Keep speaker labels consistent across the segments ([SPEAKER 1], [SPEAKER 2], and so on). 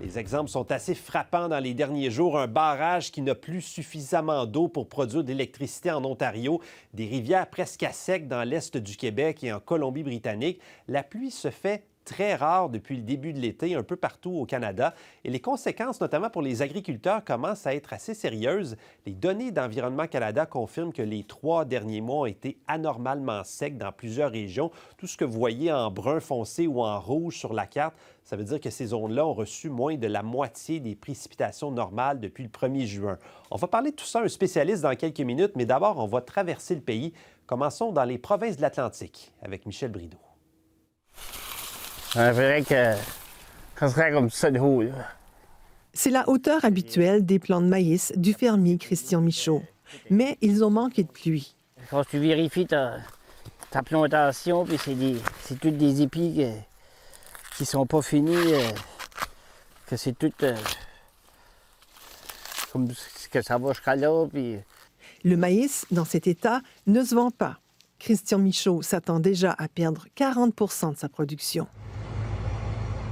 [SPEAKER 1] Les exemples sont assez frappants dans les derniers jours. Un barrage qui n'a plus suffisamment d'eau pour produire de l'électricité en Ontario, des rivières presque à sec dans l'est du Québec et en Colombie-Britannique. La pluie se fait très rare depuis le début de l'été un peu partout au Canada et les conséquences, notamment pour les agriculteurs, commencent à être assez sérieuses. Les données d'Environnement Canada confirment que les 3 derniers mois ont été anormalement secs dans plusieurs régions. Tout ce que vous voyez en brun foncé ou en rouge sur la carte, ça veut dire que ces zones-là ont reçu moins de la moitié des précipitations normales depuis le 1er juin. On va parler de tout ça à un spécialiste dans quelques minutes, mais d'abord, on va traverser le pays. Commençons dans les provinces de l'Atlantique avec Michel Brideau.
[SPEAKER 2] On dirait que ça serait comme ça de haut, là.
[SPEAKER 3] C'est la hauteur habituelle des plants de maïs du fermier Christian Michaud. Mais ils ont manqué de pluie.
[SPEAKER 2] Quand tu vérifies ta plantation, puis c'est toutes des épis qui sont pas finis, que c'est tout comme que ça va jusqu'à là, puis...
[SPEAKER 3] Le maïs, dans cet état, ne se vend pas. Christian Michaud s'attend déjà à perdre 40 % de sa production.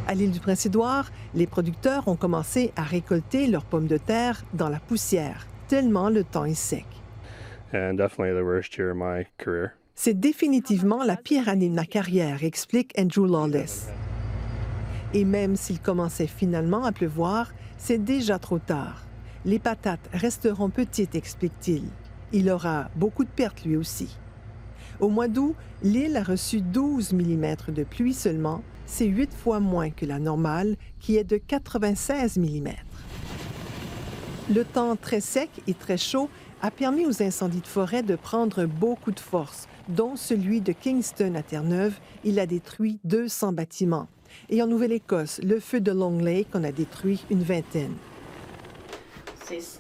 [SPEAKER 3] À l'île du Prince-Édouard, les producteurs ont commencé à récolter leurs pommes de terre dans la poussière, tellement le temps est sec. C'est définitivement la pire année de ma carrière, explique Andrew Lawless. Et même s'il commençait finalement à pleuvoir, c'est déjà trop tard. Les patates resteront petites, explique-t-il. Il aura beaucoup de pertes lui aussi. Au mois d'août, l'île a reçu 12 mm de pluie seulement. C'est 8 fois moins que la normale, qui est de 96 mm. Le temps très sec et très chaud a permis aux incendies de forêt de prendre beaucoup de force, dont celui de Kingston à Terre-Neuve. Il a détruit 200 bâtiments. Et en Nouvelle-Écosse, le feu de Long Lake en a détruit une vingtaine.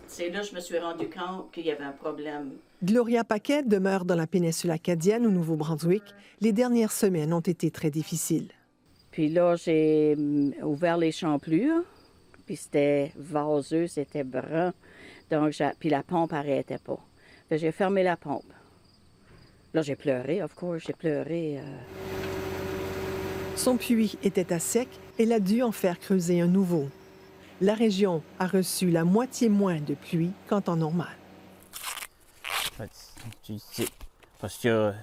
[SPEAKER 4] C'est là que je me suis rendu compte qu'il y avait un problème.
[SPEAKER 3] Gloria Paquet demeure dans la péninsule acadienne au Nouveau-Brunswick. Les dernières semaines ont été très difficiles.
[SPEAKER 4] Puis là, j'ai ouvert les champlures, puis c'était vaseux, c'était brun. Donc, puis la pompe n'arrêtait pas. Puis j'ai fermé la pompe. Là, j'ai pleuré, of course, j'ai pleuré.
[SPEAKER 3] Son puits était à sec. Elle a dû en faire creuser un nouveau. La région a reçu la moitié moins de pluie qu'en temps normal.
[SPEAKER 2] Parce que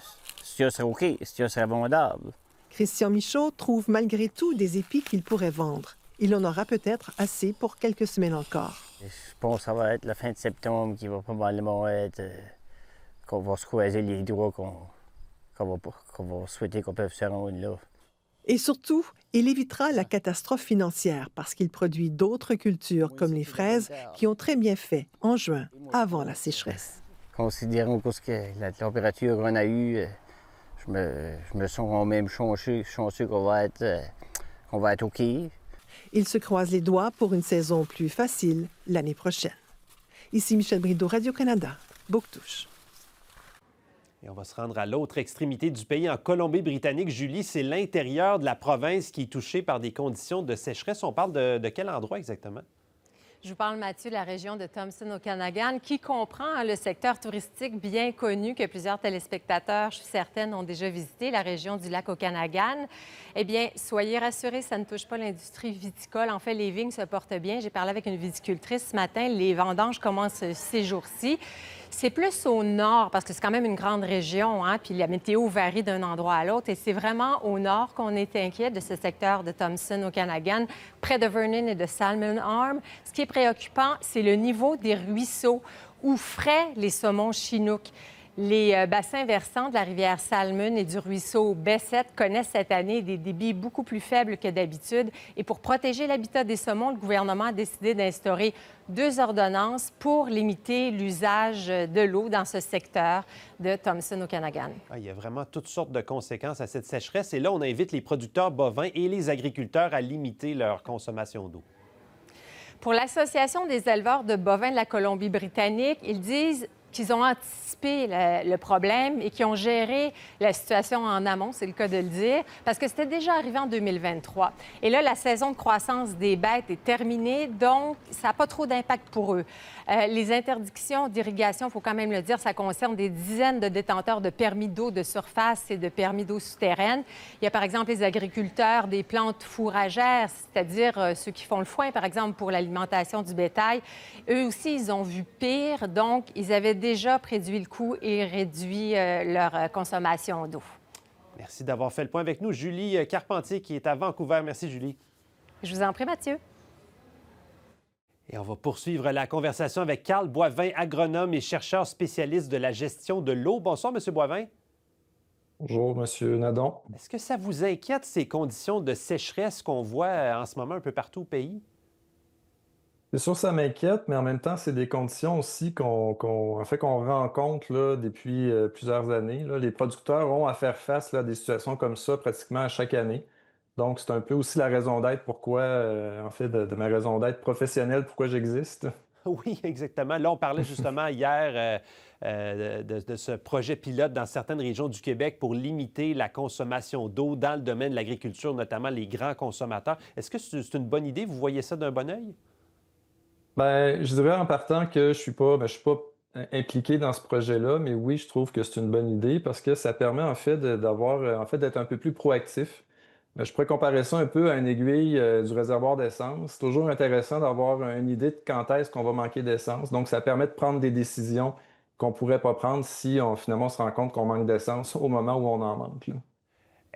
[SPEAKER 2] c'est OK, c'est abondable.
[SPEAKER 3] Christian Michaud trouve malgré tout des épis qu'il pourrait vendre. Il en aura peut-être assez pour quelques semaines encore.
[SPEAKER 2] Je pense que ça va être la fin de septembre qui va probablement être... qu'on va se croiser les doigts, qu'on va souhaiter qu'on peut se rendre là.
[SPEAKER 3] Et surtout, il évitera la catastrophe financière parce qu'il produit d'autres cultures comme les fraises qui ont très bien fait en juin, avant la sécheresse.
[SPEAKER 2] Considérant que la température qu'on a eue, je me sens quand même chanceux qu'on va être OK.
[SPEAKER 3] Il se croise les doigts pour une saison plus facile l'année prochaine. Ici Michel Brideau, Radio-Canada, Bouctouche.
[SPEAKER 1] Et on va se rendre à l'autre extrémité du pays, en Colombie-Britannique. Julie, c'est l'intérieur de la province qui est touché par des conditions de sécheresse. On parle de quel endroit exactement?
[SPEAKER 5] Je vous parle, Mathieu, de la région de Thompson-Okanagan, qui comprend le secteur touristique bien connu que plusieurs téléspectateurs, je suis certaine, ont déjà visité, la région du lac Okanagan. Eh bien, soyez rassurés, ça ne touche pas l'industrie viticole. En fait, les vignes se portent bien. J'ai parlé avec une viticultrice ce matin. Les vendanges commencent ces jours-ci. C'est plus au nord, parce que c'est quand même une grande région, hein, puis la météo varie d'un endroit à l'autre. Et c'est vraiment au nord qu'on est inquiet de ce secteur de Thompson-Okanagan, près de Vernon et de Salmon Arm. Ce qui est préoccupant, c'est le niveau des ruisseaux où frais les saumons Chinook. Les bassins versants de la rivière Salmon et du ruisseau Bessette connaissent cette année des débits beaucoup plus faibles que d'habitude. Et pour protéger l'habitat des saumons, le gouvernement a décidé d'instaurer 2 ordonnances pour limiter l'usage de l'eau dans ce secteur de Thompson-Okanagan.
[SPEAKER 1] Il y a vraiment toutes sortes de conséquences à cette sécheresse. Et là, on invite les producteurs bovins et les agriculteurs à limiter leur consommation d'eau.
[SPEAKER 5] Pour l'Association des éleveurs de bovins de la Colombie-Britannique, ils disent qu'ils ont anticipé le problème et qui ont géré la situation en amont, c'est le cas de le dire, parce que c'était déjà arrivé en 2023. Et là, la saison de croissance des bêtes est terminée, donc ça n'a pas trop d'impact pour eux. Les interdictions d'irrigation, il faut quand même le dire, ça concerne des dizaines de détenteurs de permis d'eau de surface et de permis d'eau souterraine. Il y a par exemple les agriculteurs des plantes fourragères, c'est-à-dire ceux qui font le foin, par exemple, pour l'alimentation du bétail. Eux aussi, ils ont vu pire, donc ils avaient déjà réduit le coût et réduit leur consommation d'eau.
[SPEAKER 1] Merci d'avoir fait le point avec nous. Julie Carpentier, qui est à Vancouver. Merci, Julie.
[SPEAKER 5] Je vous en prie, Mathieu.
[SPEAKER 1] Et on va poursuivre la conversation avec Carl Boivin, agronome et chercheur spécialiste de la gestion de l'eau. Bonsoir, M. Boivin.
[SPEAKER 6] Bonjour, M. Nadon.
[SPEAKER 1] Est-ce que ça vous inquiète, ces conditions de sécheresse qu'on voit en ce moment un peu partout au pays?
[SPEAKER 6] C'est sûr, ça m'inquiète, mais en même temps, c'est des conditions aussi qu'on rencontre là, depuis plusieurs années. Là. Les producteurs ont à faire face là, à des situations comme ça pratiquement à chaque année. Donc, c'est un peu aussi la raison d'être pourquoi, de ma raison d'être professionnelle, pourquoi j'existe.
[SPEAKER 1] Oui, exactement. Là, on parlait justement hier de ce projet pilote dans certaines régions du Québec pour limiter la consommation d'eau dans le domaine de l'agriculture, notamment les grands consommateurs. Est-ce que c'est une bonne idée? Vous voyez ça d'un bon œil?
[SPEAKER 6] Ben, je dirais en partant que je suis pas impliqué dans ce projet-là, mais oui, je trouve que c'est une bonne idée parce que ça permet en fait d'être un peu plus proactif. Je pourrais comparer ça un peu à une aiguille du réservoir d'essence. C'est toujours intéressant d'avoir une idée de quand est-ce qu'on va manquer d'essence. Donc, ça permet de prendre des décisions qu'on ne pourrait pas prendre si finalement on se rend compte qu'on manque d'essence au moment où on en manque, là.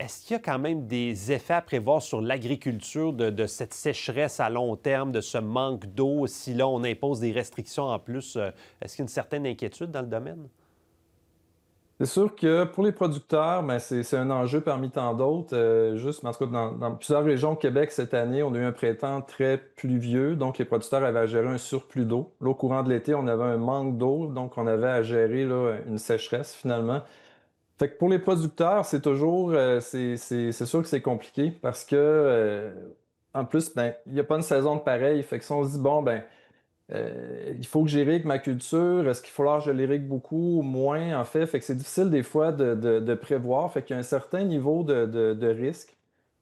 [SPEAKER 1] Est-ce qu'il y a quand même des effets à prévoir sur l'agriculture de cette sécheresse à long terme, de ce manque d'eau, si là on impose des restrictions en plus? Est-ce qu'il y a une certaine inquiétude dans le domaine?
[SPEAKER 6] C'est sûr que pour les producteurs, ben, c'est un enjeu parmi tant d'autres. En tout cas, dans plusieurs régions au Québec cette année, on a eu un printemps très pluvieux, donc les producteurs avaient à gérer un surplus d'eau. Là, au courant de l'été, on avait un manque d'eau, donc on avait à gérer là, une sécheresse finalement. Fait que pour les producteurs, c'est toujours, c'est sûr que c'est compliqué parce que, en plus, ben, il n'y a pas une saison de pareil. Fait que si on se dit, bon, ben, il faut que j'irrigue ma culture, est-ce qu'il faut que je l'irrigue beaucoup ou moins, en fait? Fait que c'est difficile des fois de prévoir. Fait qu'il y a un certain niveau de risque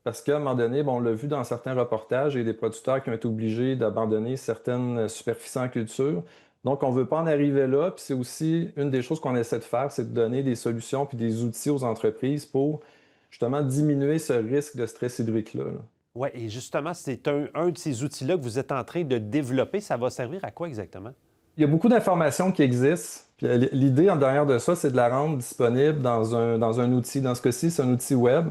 [SPEAKER 6] parce qu'à un moment donné, bon, on l'a vu dans certains reportages, il y a des producteurs qui ont été obligés d'abandonner certaines superficies en culture. Donc, on ne veut pas en arriver là. Puis c'est aussi une des choses qu'on essaie de faire, c'est de donner des solutions puis des outils aux entreprises pour justement diminuer ce risque de stress hydrique-là, là.
[SPEAKER 1] Oui, et justement, c'est un de ces outils-là que vous êtes en train de développer. Ça va servir à quoi exactement?
[SPEAKER 6] Il y a beaucoup d'informations qui existent. Puis l'idée en derrière de ça, c'est de la rendre disponible dans un outil. Dans ce cas-ci, c'est un outil web.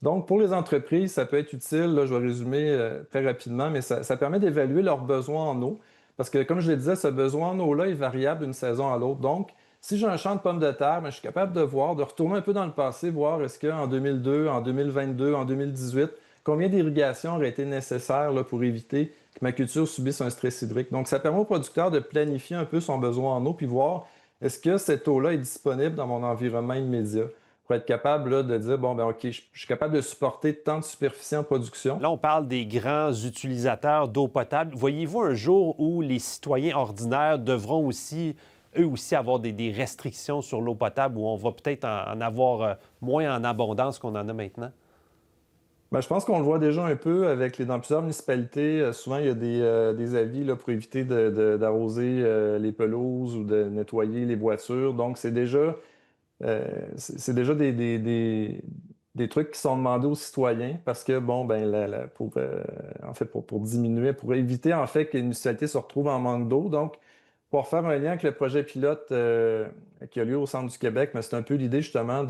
[SPEAKER 6] Donc, pour les entreprises, ça peut être utile. Là, je vais résumer très rapidement, mais ça permet d'évaluer leurs besoins en eau. Parce que, comme je le disais, ce besoin en eau-là est variable d'une saison à l'autre. Donc, si j'ai un champ de pommes de terre, ben, je suis capable de retourner un peu dans le passé, voir est-ce qu'en 2002, en 2022, en 2018, combien d'irrigations auraient été nécessaires là, pour éviter que ma culture subisse un stress hydrique. Donc, ça permet au producteur de planifier un peu son besoin en eau puis voir est-ce que cette eau-là est disponible dans mon environnement immédiat pour être capable là, de dire, bon, ben OK, je suis capable de supporter tant de superficie en production.
[SPEAKER 1] Là, on parle des grands utilisateurs d'eau potable. Voyez-vous un jour où les citoyens ordinaires devront aussi, eux aussi, avoir des restrictions sur l'eau potable où on va peut-être en avoir moins en abondance qu'on en a maintenant?
[SPEAKER 6] Ben, je pense qu'on le voit déjà un peu dans plusieurs municipalités. Souvent, il y a des avis là, pour éviter d'arroser les pelouses ou de nettoyer les voitures. Donc, c'est déjà des trucs qui sont demandés aux citoyens parce que, bon, ben, pour diminuer, pour éviter, en fait, que les municipalités se retrouvent en manque d'eau. Donc, pour faire un lien avec le projet pilote qui a lieu au Centre du Québec, mais c'est un peu l'idée, justement,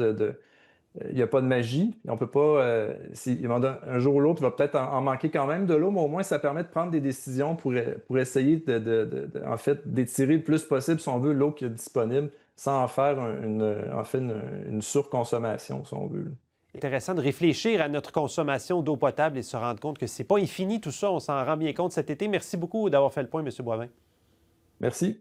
[SPEAKER 6] il n'y a pas de magie. On peut pas. Un jour ou l'autre, il va peut-être en manquer quand même de l'eau, mais au moins, ça permet de prendre des décisions pour essayer en fait, d'étirer le plus possible, si on veut, l'eau qui est disponible, sans en faire une surconsommation, si on veut.
[SPEAKER 1] Intéressant de réfléchir à notre consommation d'eau potable et se rendre compte que c'est pas infini tout ça. On s'en rend bien compte cet été. Merci beaucoup d'avoir fait le point, M. Boivin.
[SPEAKER 6] Merci.